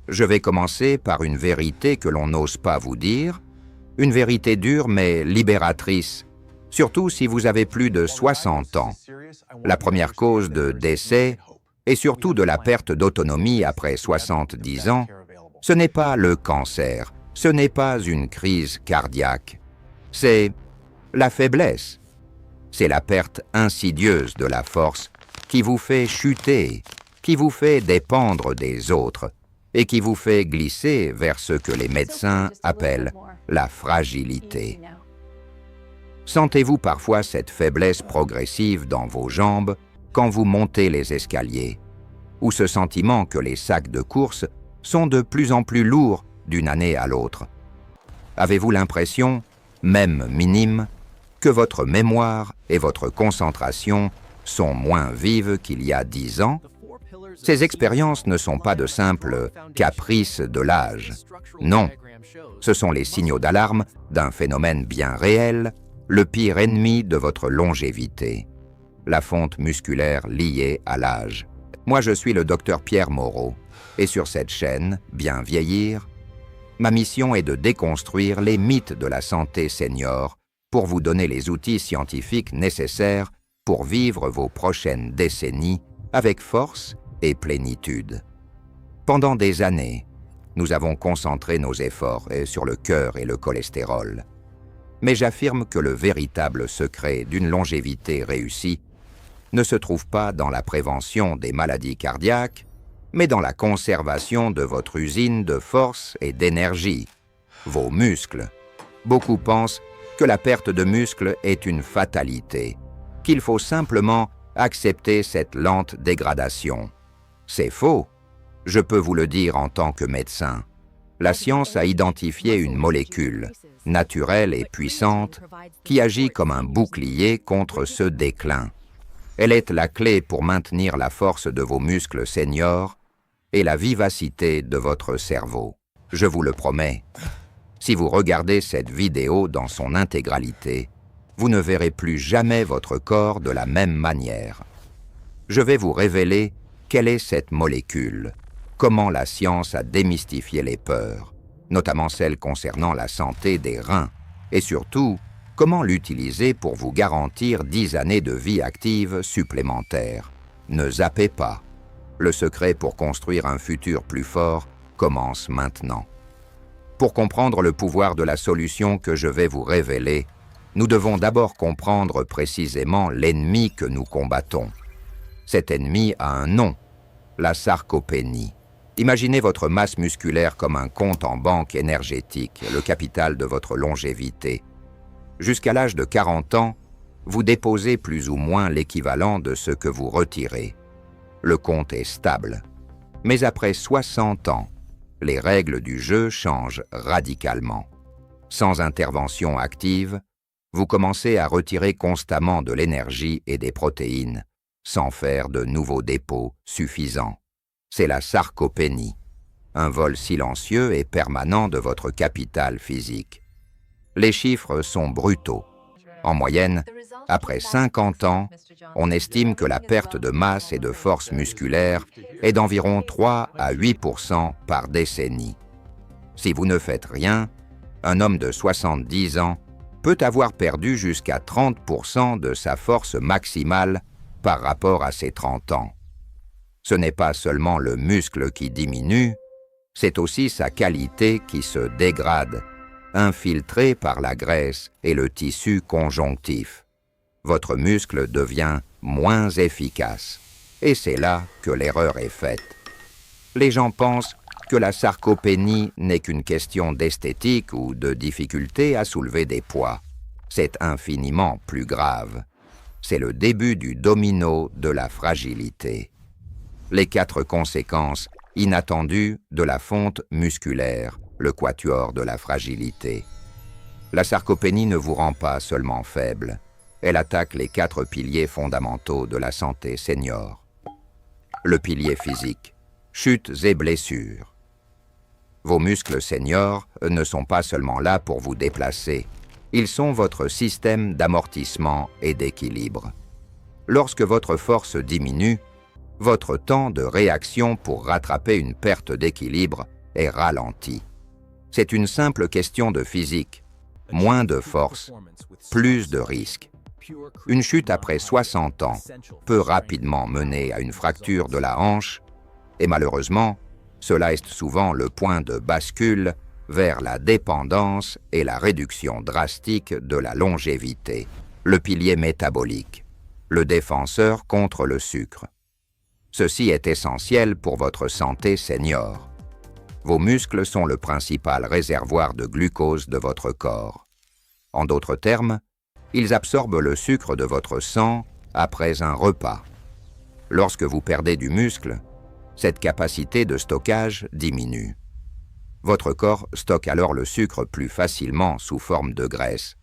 Je vais commencer par une vérité que l'on n'ose pas vous dire, une vérité dure mais libératrice, surtout si vous avez plus de 60 ans. La première cause de décès, et surtout de la perte d'autonomie après 70 ans, ce n'est pas le cancer, ce n'est pas une crise cardiaque, c'est la faiblesse. C'est la perte insidieuse de la force qui vous fait chuter, qui vous fait dépendre des autres et qui vous fait glisser vers ce que les médecins appellent la fragilité. Sentez-vous parfois cette faiblesse progressive dans vos jambes quand vous montez les escaliers, ou ce sentiment que les sacs de course sont de plus en plus lourds d'une année à l'autre? Avez-vous l'impression, même minime, que votre mémoire et votre concentration sont moins vives qu'il y a 10 ans? Ces expériences ne sont pas de simples caprices de l'âge. Non, ce sont les signaux d'alarme d'un phénomène bien réel, le pire ennemi de votre longévité, la fonte musculaire liée à l'âge. Moi, je suis le docteur Pierre Moreau, et sur cette chaîne, Bien vieillir, ma mission est de déconstruire les mythes de la santé senior pour vous donner les outils scientifiques nécessaires pour vivre vos prochaines décennies avec force et plénitude. Pendant des années, nous avons concentré nos efforts sur le cœur et le cholestérol. Mais j'affirme que le véritable secret d'une longévité réussie ne se trouve pas dans la prévention des maladies cardiaques, mais dans la conservation de votre usine de force et d'énergie, vos muscles. Beaucoup pensent que la perte de muscles est une fatalité, qu'il faut simplement accepter cette lente dégradation. C'est faux, je peux vous le dire en tant que médecin. La science a identifié une molécule, naturelle et puissante, qui agit comme un bouclier contre ce déclin. Elle est la clé pour maintenir la force de vos muscles seniors et la vivacité de votre cerveau. Je vous le promets, si vous regardez cette vidéo dans son intégralité, vous ne verrez plus jamais votre corps de la même manière. Je vais vous révéler quelle est cette molécule, comment la science a démystifié les peurs, notamment celles concernant la santé des reins, et surtout, comment l'utiliser pour vous garantir 10 années de vie active supplémentaires. Ne zappez pas. Le secret pour construire un futur plus fort commence maintenant. Pour comprendre le pouvoir de la solution que je vais vous révéler, nous devons d'abord comprendre précisément l'ennemi que nous combattons. Cet ennemi a un nom, la sarcopénie. Imaginez votre masse musculaire comme un compte en banque énergétique, le capital de votre longévité. Jusqu'à l'âge de 40 ans, vous déposez plus ou moins l'équivalent de ce que vous retirez. Le compte est stable. Mais après 60 ans, les règles du jeu changent radicalement. Sans intervention active, vous commencez à retirer constamment de l'énergie et des protéines, sans faire de nouveaux dépôts suffisants. C'est la sarcopénie, un vol silencieux et permanent de votre capital physique. Les chiffres sont brutaux. En moyenne, après 50 ans, on estime que la perte de masse et de force musculaire est d'environ 3 à 8% par décennie. Si vous ne faites rien, un homme de 70 ans peut avoir perdu jusqu'à 30% de sa force maximale par rapport à ses 30 ans. Ce n'est pas seulement le muscle qui diminue, c'est aussi sa qualité qui se dégrade, infiltré par la graisse et le tissu conjonctif. Votre muscle devient moins efficace, et c'est là que l'erreur est faite. Les gens pensent que la sarcopénie n'est qu'une question d'esthétique ou de difficulté à soulever des poids. C'est infiniment plus grave. C'est le début du domino de la fragilité. Les 4 conséquences inattendues de la fonte musculaire, le quatuor de la fragilité. La sarcopénie ne vous rend pas seulement faible, elle attaque les 4 piliers fondamentaux de la santé senior. Le pilier physique, chutes et blessures. Vos muscles seniors ne sont pas seulement là pour vous déplacer, ils sont votre système d'amortissement et d'équilibre. Lorsque votre force diminue, votre temps de réaction pour rattraper une perte d'équilibre est ralenti. C'est une simple question de physique. Moins de force, plus de risques. Une chute après 60 ans peut rapidement mener à une fracture de la hanche et malheureusement, cela est souvent le point de bascule vers la dépendance et la réduction drastique de la longévité, le pilier métabolique, le défenseur contre le sucre. Ceci est essentiel pour votre santé senior. Vos muscles sont le principal réservoir de glucose de votre corps. En d'autres termes, ils absorbent le sucre de votre sang après un repas. Lorsque vous perdez du muscle, cette capacité de stockage diminue. Votre corps stocke alors le sucre plus facilement sous forme de graisse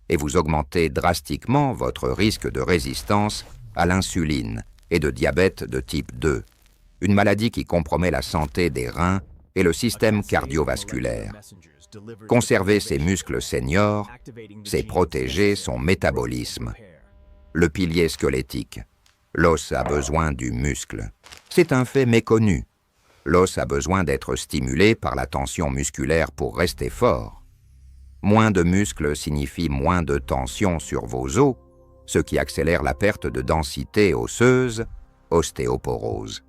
et vous augmentez drastiquement votre risque de résistance à l'insuline et de diabète de type 2, une maladie qui compromet la santé des reins et le système cardiovasculaire. Conserver ses muscles seniors, c'est protéger son métabolisme. Le pilier squelettique. L'os a besoin du muscle. C'est un fait méconnu. L'os a besoin d'être stimulé par la tension musculaire pour rester fort. Moins de muscles signifie moins de tension sur vos os, ce qui accélère la perte de densité osseuse, ostéoporose.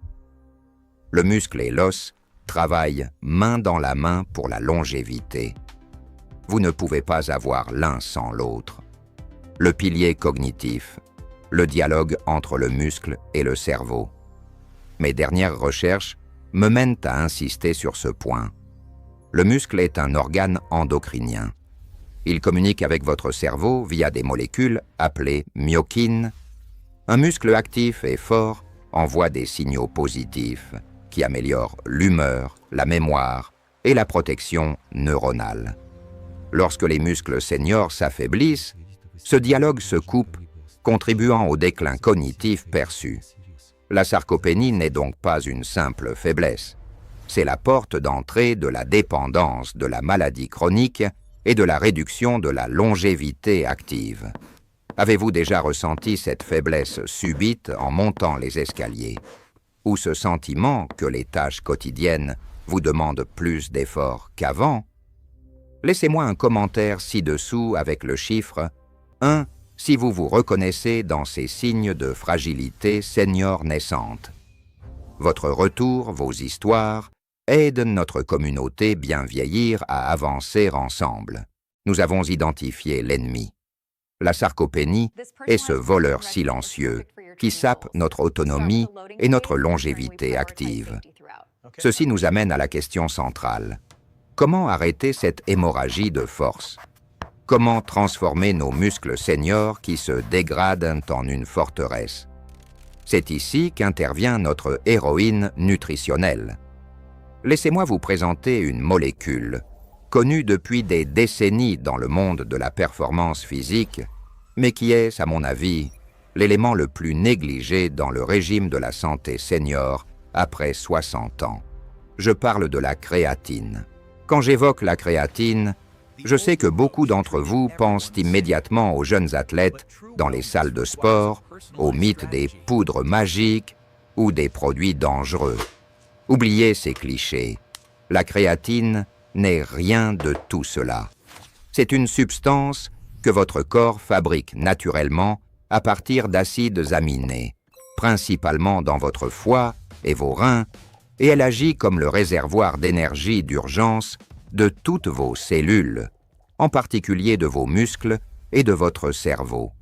Le muscle et l'os travaillent main dans la main pour la longévité. Vous ne pouvez pas avoir l'un sans l'autre. Le pilier cognitif, le dialogue entre le muscle et le cerveau. Mes dernières recherches me mènent à insister sur ce point. Le muscle est un organe endocrinien. Il communique avec votre cerveau via des molécules appelées myokines. Un muscle actif et fort envoie des signaux positifs qui améliorent l'humeur, la mémoire et la protection neuronale. Lorsque les muscles seniors s'affaiblissent, ce dialogue se coupe, contribuant au déclin cognitif perçu. La sarcopénie n'est donc pas une simple faiblesse. C'est la porte d'entrée de la dépendance de la maladie chronique et de la réduction de la longévité active. Avez-vous déjà ressenti cette faiblesse subite en montant les escaliers? Ou ce sentiment que les tâches quotidiennes vous demandent plus d'efforts qu'avant? Laissez-moi un commentaire ci-dessous avec le chiffre 1 si vous vous reconnaissez dans ces signes de fragilité senior naissante. Votre retour, vos histoires, aident notre communauté bien vieillir à avancer ensemble. Nous avons identifié l'ennemi. La sarcopénie est ce voleur silencieux qui sape notre autonomie et notre longévité active. Ceci nous amène à la question centrale. Comment arrêter cette hémorragie de force? Comment transformer nos muscles seniors qui se dégradent en une forteresse? C'est ici qu'intervient notre héroïne nutritionnelle. Laissez-moi vous présenter une molécule, connue depuis des décennies dans le monde de la performance physique, mais qui est, à mon avis, l'élément le plus négligé dans le régime de la santé senior après 60 ans. Je parle de la créatine. Quand j'évoque la créatine, je sais que beaucoup d'entre vous pensent immédiatement aux jeunes athlètes dans les salles de sport, au mythe des poudres magiques ou des produits dangereux. Oubliez ces clichés. La créatine n'est rien de tout cela. C'est une substance que votre corps fabrique naturellement à partir d'acides aminés, principalement dans votre foie et vos reins, et elle agit comme le réservoir d'énergie d'urgence de toutes vos cellules, en particulier de vos muscles et de votre cerveau.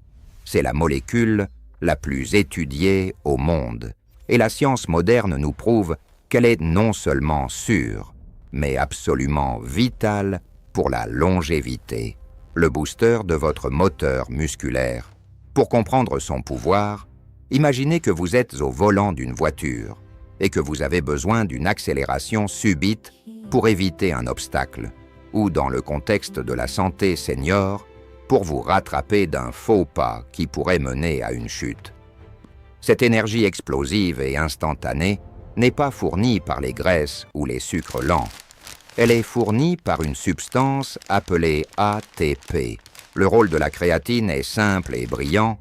C'est la molécule la plus étudiée au monde, et la science moderne nous prouve qu'elle est non seulement sûre, mais absolument vitale pour la longévité, le booster de votre moteur musculaire. Pour comprendre son pouvoir, imaginez que vous êtes au volant d'une voiture et que vous avez besoin d'une accélération subite pour éviter un obstacle, ou dans le contexte de la santé senior, pour vous rattraper d'un faux pas qui pourrait mener à une chute. Cette énergie explosive et instantanée n'est pas fournie par les graisses ou les sucres lents. Elle est fournie par une substance appelée ATP. Le rôle de la créatine est simple et brillant.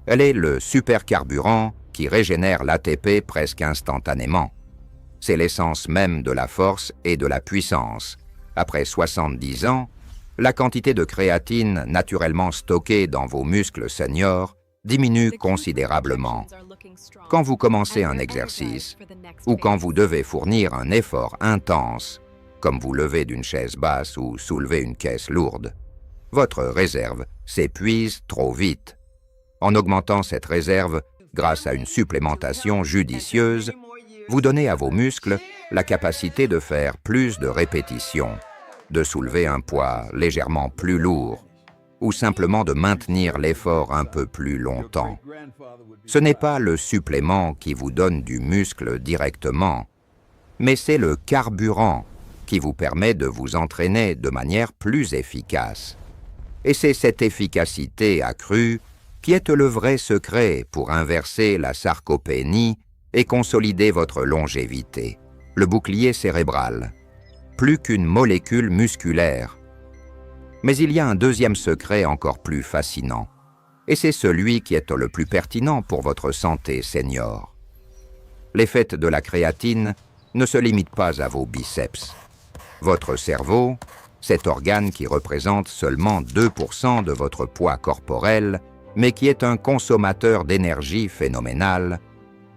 Elle est le supercarburant qui régénère l'ATP presque instantanément. C'est l'essence même de la force et de la puissance. Après 70 ans, la quantité de créatine naturellement stockée dans vos muscles seniors diminue considérablement. Quand vous commencez un exercice ou quand vous devez fournir un effort intense, comme vous lever d'une chaise basse ou soulever une caisse lourde, votre réserve s'épuise trop vite. En augmentant cette réserve grâce à une supplémentation judicieuse, vous donnez à vos muscles la capacité de faire plus de répétitions, de soulever un poids légèrement plus lourd ou simplement de maintenir l'effort un peu plus longtemps. Ce n'est pas le supplément qui vous donne du muscle directement, mais c'est le carburant qui vous permet de vous entraîner de manière plus efficace. Et c'est cette efficacité accrue qui est le vrai secret pour inverser la sarcopénie et consolider votre longévité. Le bouclier cérébral, plus qu'une molécule musculaire. Mais il y a un deuxième secret encore plus fascinant, et c'est celui qui est le plus pertinent pour votre santé senior. L'effet de la créatine ne se limite pas à vos biceps. Votre cerveau, cet organe qui représente seulement 2% de votre poids corporel, mais qui est un consommateur d'énergie phénoménal,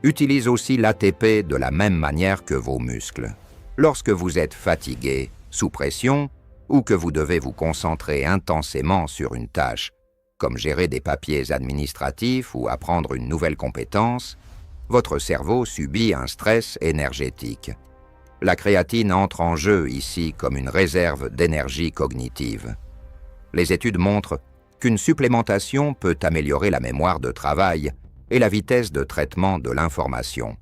utilise aussi l'ATP de la même manière que vos muscles. Lorsque vous êtes fatigué, sous pression, ou que vous devez vous concentrer intensément sur une tâche, comme gérer des papiers administratifs ou apprendre une nouvelle compétence, votre cerveau subit un stress énergétique. La créatine entre en jeu ici comme une réserve d'énergie cognitive. Les études montrent qu'une supplémentation peut améliorer la mémoire de travail et la vitesse de traitement de l'information,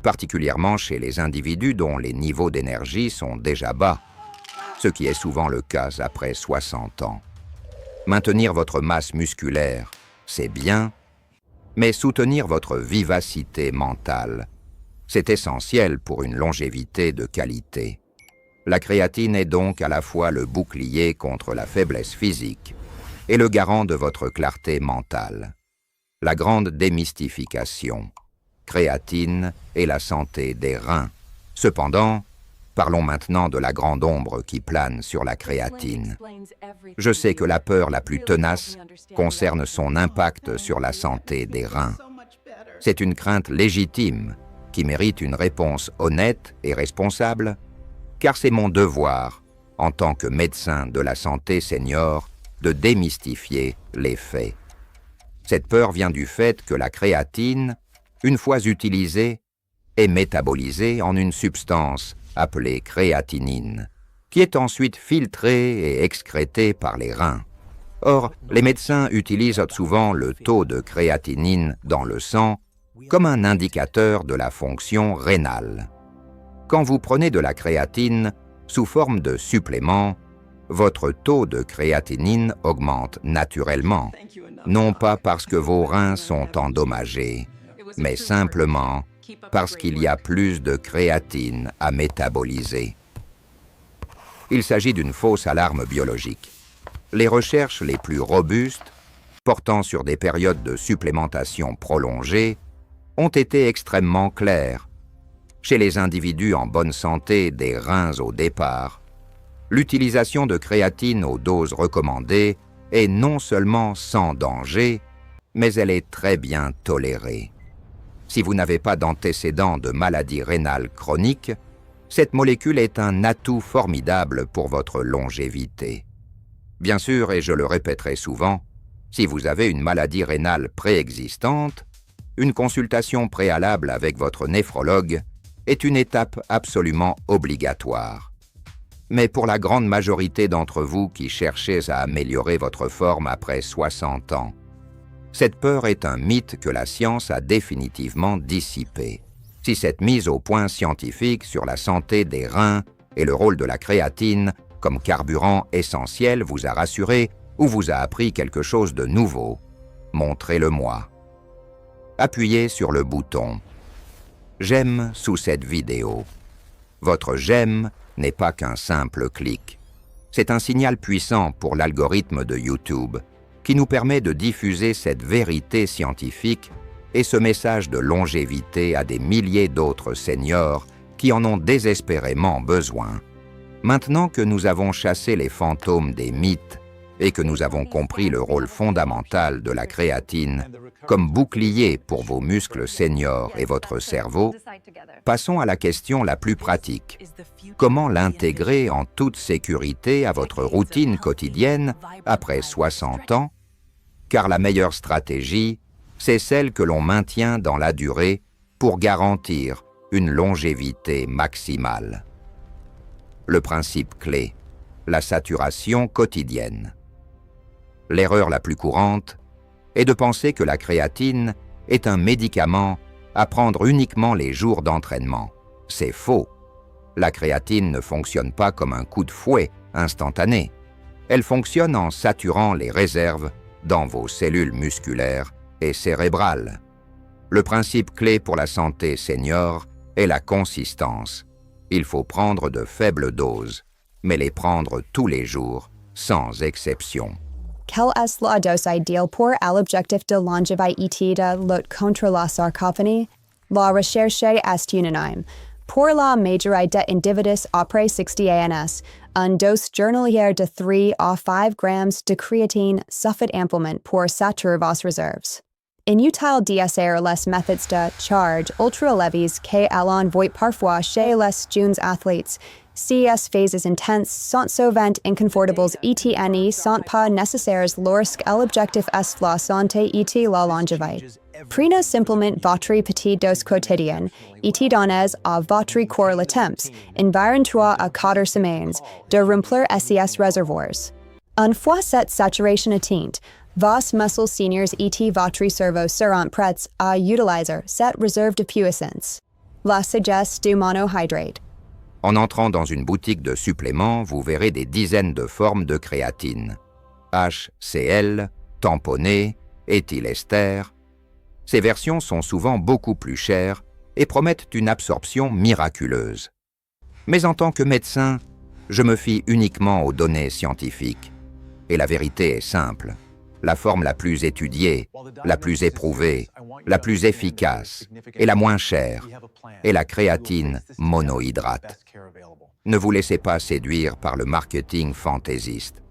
particulièrement chez les individus dont les niveaux d'énergie sont déjà bas, ce qui est souvent le cas après 60 ans. Maintenir votre masse musculaire, c'est bien, mais soutenir votre vivacité mentale, c'est essentiel pour une longévité de qualité. La créatine est donc à la fois le bouclier contre la faiblesse physique et le garant de votre clarté mentale. La grande démystification, créatine et la santé des reins. Cependant, parlons maintenant de la grande ombre qui plane sur la créatine. Je sais que la peur la plus tenace concerne son impact sur la santé des reins. C'est une crainte légitime qui mérite une réponse honnête et responsable, car c'est mon devoir, en tant que médecin de la santé senior, de démystifier les faits. Cette peur vient du fait que la créatine, une fois utilisée, est métabolisée en une substance appelée créatinine, qui est ensuite filtrée et excrétée par les reins. Or, les médecins utilisent souvent le taux de créatinine dans le sang comme un indicateur de la fonction rénale. Quand vous prenez de la créatine sous forme de supplément, votre taux de créatinine augmente naturellement, non pas parce que vos reins sont endommagés, mais simplement parce qu'il y a plus de créatine à métaboliser. Il s'agit d'une fausse alarme biologique. Les recherches les plus robustes, portant sur des périodes de supplémentation prolongées, ont été extrêmement claires. Chez les individus en bonne santé des reins au départ, l'utilisation de créatine aux doses recommandées est non seulement sans danger, mais elle est très bien tolérée. Si vous n'avez pas d'antécédents de maladie rénale chronique, cette molécule est un atout formidable pour votre longévité. Bien sûr, et je le répéterai souvent, si vous avez une maladie rénale préexistante, une consultation préalable avec votre néphrologue est une étape absolument obligatoire. Mais pour la grande majorité d'entre vous qui cherchez à améliorer votre forme après 60 ans, cette peur est un mythe que la science a définitivement dissipé. Si cette mise au point scientifique sur la santé des reins et le rôle de la créatine comme carburant essentiel vous a rassuré ou vous a appris quelque chose de nouveau, montrez-le-moi. Appuyez sur le bouton « J'aime » sous cette vidéo. Votre « j'aime » n'est pas qu'un simple clic. C'est un signal puissant pour l'algorithme de YouTube qui nous permet de diffuser cette vérité scientifique et ce message de longévité à des milliers d'autres seniors qui en ont désespérément besoin. Maintenant que nous avons chassé les fantômes des mythes et que nous avons compris le rôle fondamental de la créatine comme bouclier pour vos muscles seniors et votre cerveau, passons à la question la plus pratique. Comment l'intégrer en toute sécurité à votre routine quotidienne après 60 ans? Car la meilleure stratégie, c'est celle que l'on maintient dans la durée pour garantir une longévité maximale. Le principe clé, la saturation quotidienne. L'erreur la plus courante est de penser que la créatine est un médicament à prendre uniquement les jours d'entraînement. C'est faux. La créatine ne fonctionne pas comme un coup de fouet instantané. Elle fonctionne en saturant les réserves dans vos cellules musculaires et cérébrales. Le principe clé pour la santé senior est la consistance. Il faut prendre de faibles doses, mais les prendre tous les jours, sans exception. Quelle est la dose idéale pour l'objectif de longévité de lutte contre la sarcopenie? La recherche est unanime. Pour la majorité d'individus après 60 ans, une dose journalière de 3 à 5 grammes de créatine suffit amplement pour saturer vos réserves. Inutile d'essayer les méthodes de charge ultra-élevées qu'elles voient parfois chez les jeunes athlètes. Ces phases intenses sont souvent inconfortables et ne sont pas nécessaires lorsque l'objectif est la santé et la longévité. Prenez simplement votre petite dose quotidienne et donnez à votre corps le temps, environ 3 à 4 semaines, de remplir ces réservoirs. Une fois cette saturation atteinte, vos muscles seniors et votre cerveau seront prêts à utiliser cette réserve de puissance. La sagesse du monohydrate. En entrant dans une boutique de suppléments, vous verrez des dizaines de formes de créatine. HCl, tamponné, éthylester. Ces versions sont souvent beaucoup plus chères et promettent une absorption miraculeuse. Mais en tant que médecin, je me fie uniquement aux données scientifiques. Et la vérité est simple. La forme la plus étudiée, la plus éprouvée, la plus efficace et la moins chère est la créatine monohydrate. Ne vous laissez pas séduire par le marketing fantaisiste.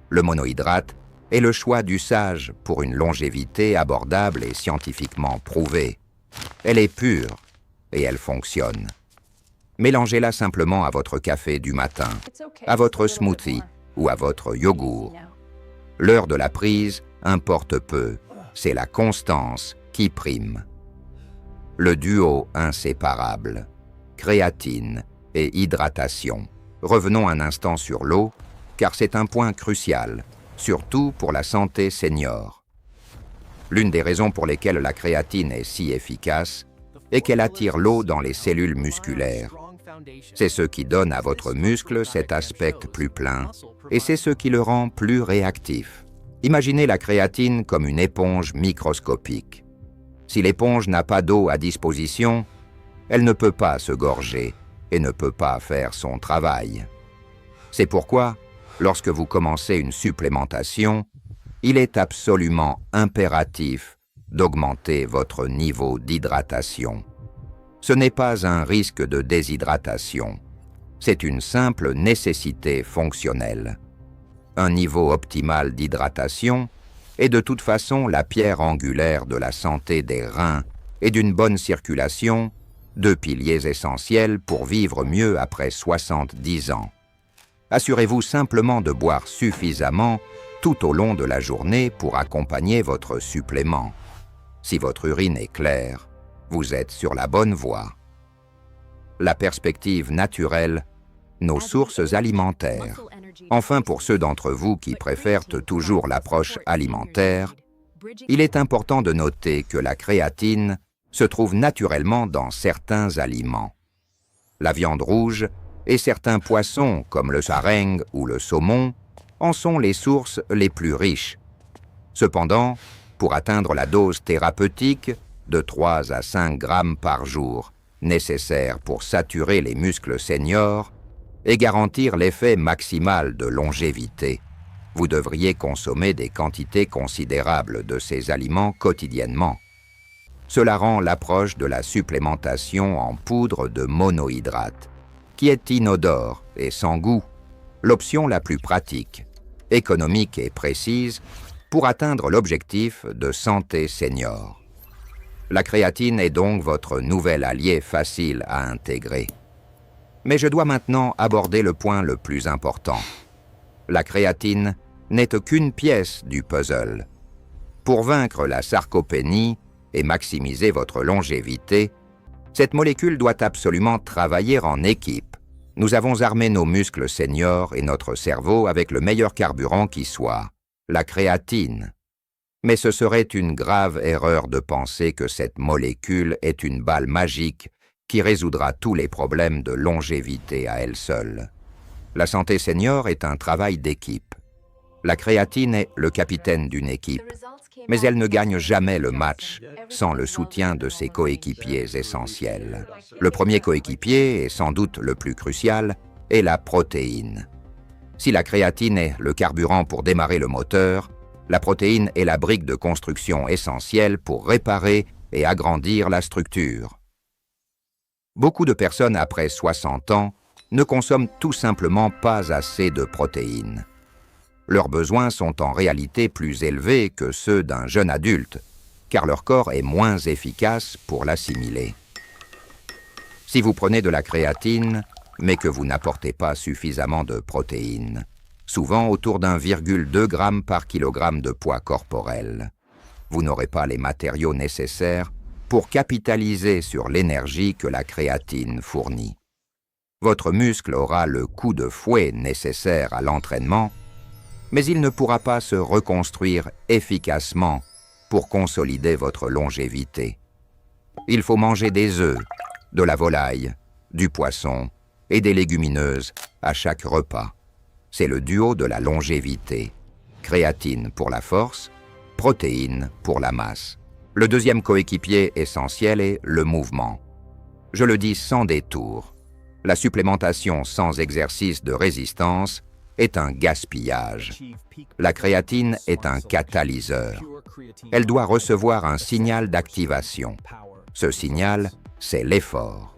Le monohydrate est le choix du sage pour une longévité abordable et scientifiquement prouvée. Elle est pure et elle fonctionne. Mélangez-la simplement à votre café du matin, à votre smoothie ou à votre yogourt. L'heure de la prise importe peu, c'est la constance qui prime. Le duo inséparable, créatine et hydratation. Revenons un instant sur l'eau, car c'est un point crucial, surtout pour la santé senior. L'une des raisons pour lesquelles la créatine est si efficace est qu'elle attire l'eau dans les cellules musculaires. C'est ce qui donne à votre muscle cet aspect plus plein et c'est ce qui le rend plus réactif. Imaginez la créatine comme une éponge microscopique. Si l'éponge n'a pas d'eau à disposition, elle ne peut pas se gorger et ne peut pas faire son travail. C'est pourquoi, lorsque vous commencez une supplémentation, il est absolument impératif d'augmenter votre niveau d'hydratation. Ce n'est pas un risque de déshydratation, c'est une simple nécessité fonctionnelle. Un niveau optimal d'hydratation est de toute façon la pierre angulaire de la santé des reins et d'une bonne circulation, deux piliers essentiels pour vivre mieux après 70 ans. Assurez-vous simplement de boire suffisamment tout au long de la journée pour accompagner votre supplément. Si votre urine est claire, vous êtes sur la bonne voie. La perspective naturelle, nos sources alimentaires. Enfin, pour ceux d'entre vous qui préfèrent toujours l'approche alimentaire, il est important de noter que la créatine se trouve naturellement dans certains aliments. La viande rouge et certains poissons comme le sareng ou le saumon en sont les sources les plus riches. Cependant, pour atteindre la dose thérapeutique de 3 à 5 grammes par jour, nécessaire pour saturer les muscles seniors et garantir l'effet maximal de longévité, vous devriez consommer des quantités considérables de ces aliments quotidiennement. Cela rend l'approche de la supplémentation en poudre de monohydrate, qui est inodore et sans goût, l'option la plus pratique, économique et précise pour atteindre l'objectif de santé senior. La créatine est donc votre nouvel allié facile à intégrer. Mais je dois maintenant aborder le point le plus important. La créatine n'est qu'une pièce du puzzle. Pour vaincre la sarcopénie et maximiser votre longévité, cette molécule doit absolument travailler en équipe. Nous avons armé nos muscles seniors et notre cerveau avec le meilleur carburant qui soit, la créatine. Mais ce serait une grave erreur de penser que cette molécule est une balle magique qui résoudra tous les problèmes de longévité à elle seule. La santé senior est un travail d'équipe. La créatine est le capitaine d'une équipe, mais elle ne gagne jamais le match sans le soutien de ses coéquipiers essentiels. Le premier coéquipier, et sans doute le plus crucial, est la protéine. Si la créatine est le carburant pour démarrer le moteur, la protéine est la brique de construction essentielle pour réparer et agrandir la structure. Beaucoup de personnes après 60 ans ne consomment tout simplement pas assez de protéines. Leurs besoins sont en réalité plus élevés que ceux d'un jeune adulte, car leur corps est moins efficace pour l'assimiler. Si vous prenez de la créatine, mais que vous n'apportez pas suffisamment de protéines, souvent autour d'1,2 g par kilogramme de poids corporel, vous n'aurez pas les matériaux nécessaires pour capitaliser sur l'énergie que la créatine fournit. Votre muscle aura le coup de fouet nécessaire à l'entraînement, mais il ne pourra pas se reconstruire efficacement pour consolider votre longévité. Il faut manger des œufs, de la volaille, du poisson et des légumineuses à chaque repas. C'est le duo de la longévité. Créatine pour la force, protéines pour la masse. Le deuxième coéquipier essentiel est le mouvement. Je le dis sans détour. La supplémentation sans exercice de résistance est un gaspillage. La créatine est un catalyseur. Elle doit recevoir un signal d'activation. Ce signal, c'est l'effort.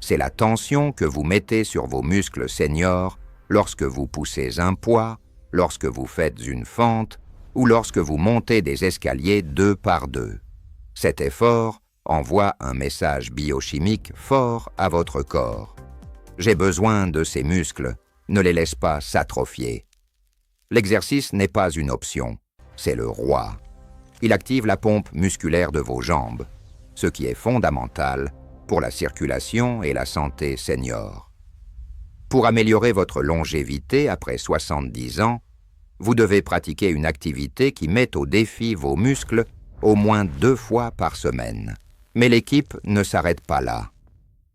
C'est la tension que vous mettez sur vos muscles seniors lorsque vous poussez un poids, lorsque vous faites une fente ou lorsque vous montez des escaliers 2 par 2. Cet effort envoie un message biochimique fort à votre corps. J'ai besoin de ces muscles. Ne les laisse pas s'atrophier. L'exercice n'est pas une option, c'est le roi. Il active la pompe musculaire de vos jambes, ce qui est fondamental pour la circulation et la santé senior. Pour améliorer votre longévité après 70 ans, vous devez pratiquer une activité qui met au défi vos muscles au moins 2 fois par semaine. Mais l'équipe ne s'arrête pas là.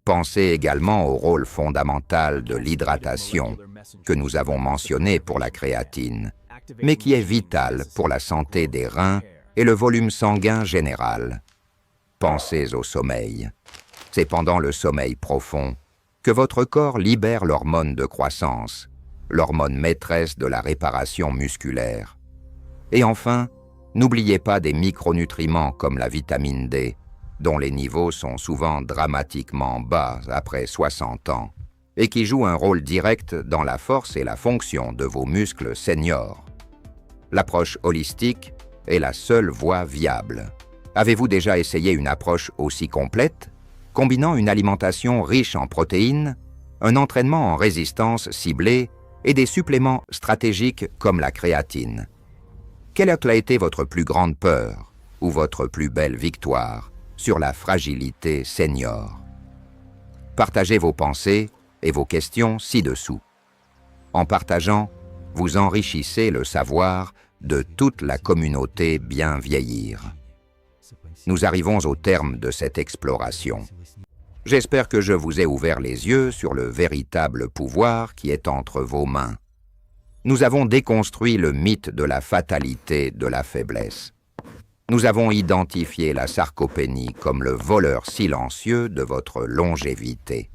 Pensez également au rôle fondamental de l'hydratation, que nous avons mentionné pour la créatine, mais qui est vital pour la santé des reins et le volume sanguin général. Pensez au sommeil. C'est pendant le sommeil profond que votre corps libère l'hormone de croissance, l'hormone maîtresse de la réparation musculaire. Et enfin, n'oubliez pas des micronutriments comme la vitamine D, dont les niveaux sont souvent dramatiquement bas après 60 ans, et qui jouent un rôle direct dans la force et la fonction de vos muscles seniors. L'approche holistique est la seule voie viable. Avez-vous déjà essayé une approche aussi complète, combinant une alimentation riche en protéines, un entraînement en résistance ciblée et des suppléments stratégiques comme la créatine? Quelle a été votre plus grande peur ou votre plus belle victoire sur la fragilité senior? Partagez vos pensées et vos questions ci-dessous. En partageant, vous enrichissez le savoir de toute la communauté Bien Vieillir. Nous arrivons au terme de cette exploration. J'espère que je vous ai ouvert les yeux sur le véritable pouvoir qui est entre vos mains. Nous avons déconstruit le mythe de la fatalité de la faiblesse. Nous avons identifié la sarcopénie comme le voleur silencieux de votre longévité.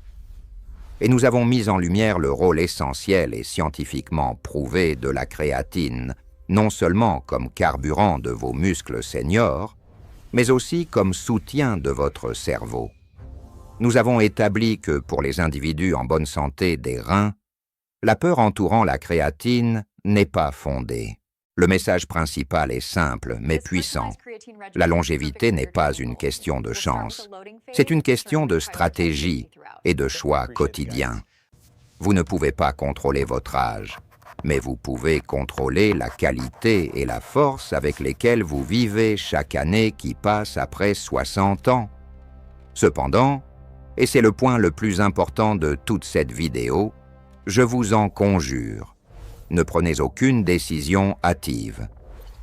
Et nous avons mis en lumière le rôle essentiel et scientifiquement prouvé de la créatine, non seulement comme carburant de vos muscles seniors, mais aussi comme soutien de votre cerveau. Nous avons établi que pour les individus en bonne santé des reins, la peur entourant la créatine n'est pas fondée. Le message principal est simple mais puissant. La longévité n'est pas une question de chance. C'est une question de stratégie et de choix quotidiens. Vous ne pouvez pas contrôler votre âge, mais vous pouvez contrôler la qualité et la force avec lesquelles vous vivez chaque année qui passe après 60 ans. Cependant, et c'est le point le plus important de toute cette vidéo, je vous en conjure, ne prenez aucune décision hâtive.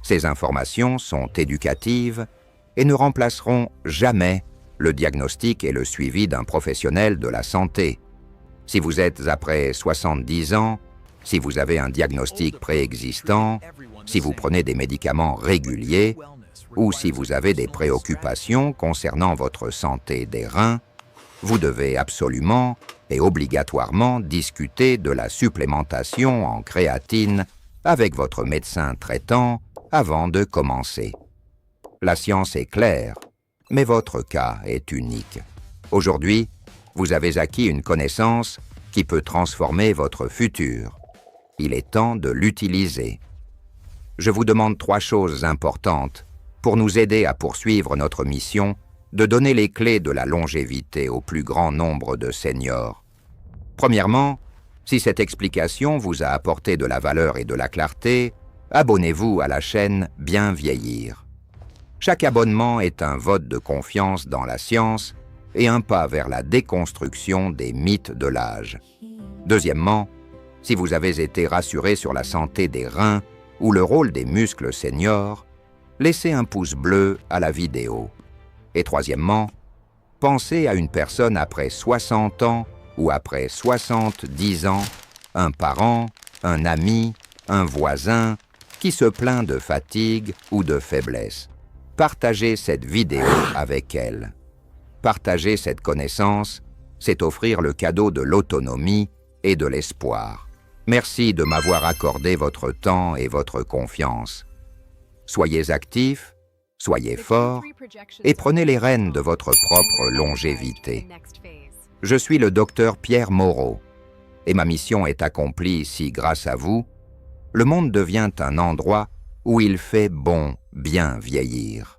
Ces informations sont éducatives et ne remplaceront jamais le diagnostic et le suivi d'un professionnel de la santé. Si vous êtes après 70 ans, si vous avez un diagnostic préexistant, si vous prenez des médicaments réguliers ou si vous avez des préoccupations concernant votre santé des reins, vous devez absolument et obligatoirement discuter de la supplémentation en créatine avec votre médecin traitant avant de commencer. La science est claire, mais votre cas est unique. Aujourd'hui, vous avez acquis une connaissance qui peut transformer votre futur. Il est temps de l'utiliser. Je vous demande 3 choses importantes pour nous aider à poursuivre notre mission de donner les clés de la longévité au plus grand nombre de seniors. Premièrement, si cette explication vous a apporté de la valeur et de la clarté, abonnez-vous à la chaîne Bien Vieillir. Chaque abonnement est un vote de confiance dans la science et un pas vers la déconstruction des mythes de l'âge. Deuxièmement, si vous avez été rassuré sur la santé des reins ou le rôle des muscles seniors, laissez un pouce bleu à la vidéo. Et troisièmement, pensez à une personne après 60 ans ou après 70 ans, un parent, un ami, un voisin, qui se plaint de fatigue ou de faiblesse. Partagez cette vidéo avec elle. Partager cette connaissance, c'est offrir le cadeau de l'autonomie et de l'espoir. Merci de m'avoir accordé votre temps et votre confiance. Soyez actifs, soyez forts et prenez les rênes de votre propre longévité. Je suis le docteur Pierre Moreau et ma mission est accomplie si, grâce à vous, le monde devient un endroit où il fait bon bien vieillir.